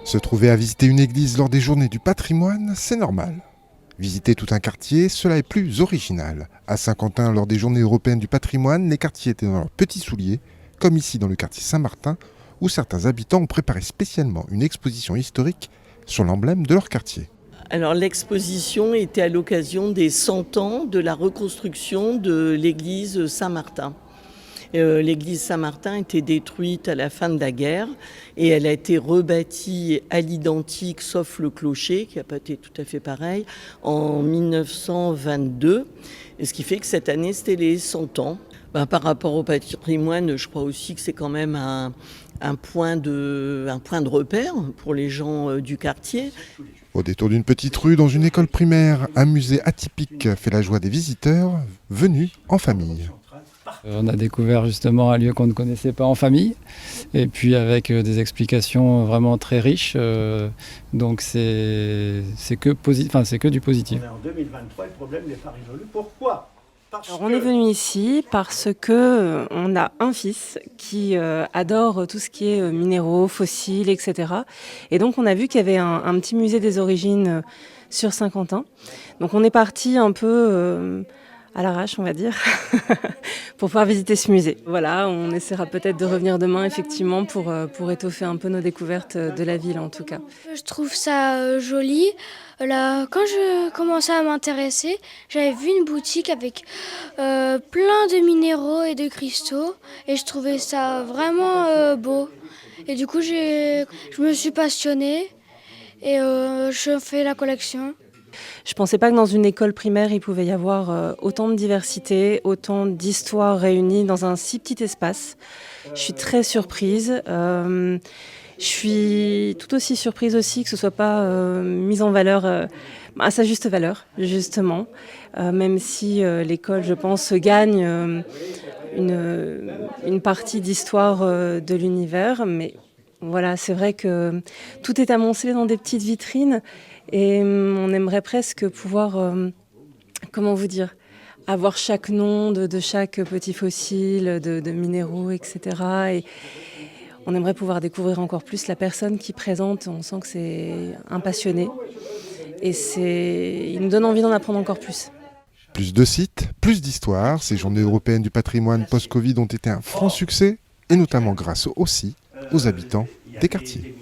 Se trouver à visiter une église lors des journées du patrimoine, c'est normal. Visiter tout un quartier, cela est plus original. À Saint-Quentin, lors des journées européennes du patrimoine, les quartiers étaient dans leurs petits souliers, comme ici dans le quartier Saint-Martin, où certains habitants ont préparé spécialement une exposition historique sur l'emblème de leur quartier. Alors l'exposition était à l'occasion des 100 ans de la reconstruction de l'église Saint-Martin. L'église Saint-Martin était détruite à la fin de la guerre et elle a été rebâtie à l'identique, sauf le clocher, qui n'a pas été tout à fait pareil, en 1922. Et ce qui fait que cette année, c'était les 100 ans. Par rapport au patrimoine, je crois aussi que c'est quand même un point de repère pour les gens du quartier. Au détour d'une petite rue, dans une école primaire, un musée atypique fait la joie des visiteurs venus en famille. On a découvert justement un lieu qu'on ne connaissait pas en famille, et puis avec des explications vraiment très riches, donc c'est que du positif. On est en 2023, le problème n'est pas résolu. Pourquoi ? Alors, on est venu ici parce que on a un fils qui adore tout ce qui est minéraux, fossiles, etc. Et donc on a vu qu'il y avait un petit musée des origines sur Saint-Quentin. Donc on est parti un peu à l'arrache, on va dire, pour pouvoir visiter ce musée. Voilà, on essaiera peut-être de revenir demain, effectivement, pour étoffer un peu nos découvertes de la ville, en tout cas. Je trouve ça joli. Là, quand je commençais à m'intéresser, j'avais vu une boutique avec plein de minéraux et de cristaux, et je trouvais ça vraiment beau. Et du coup, je me suis passionnée, et je fais la collection. Je pensais pas que dans une école primaire, il pouvait y avoir autant de diversité, autant d'histoires réunies dans un si petit espace. Je suis très surprise. Je suis tout aussi surprise aussi que ce soit pas mis en valeur à sa juste valeur, justement. Même si l'école, je pense, gagne une partie d'histoire de l'univers. Mais voilà, c'est vrai que tout est amoncellé dans des petites vitrines. Et on aimerait presque pouvoir, comment vous dire, avoir chaque nom de chaque petit fossile, de minéraux, etc. Et on aimerait pouvoir découvrir encore plus la personne qui présente. On sent que c'est un passionné. Et il nous donne envie d'en apprendre encore plus. Plus de sites, plus d'histoires. Ces journées européennes du patrimoine post-Covid ont été un franc succès, et notamment grâce aussi aux habitants des quartiers.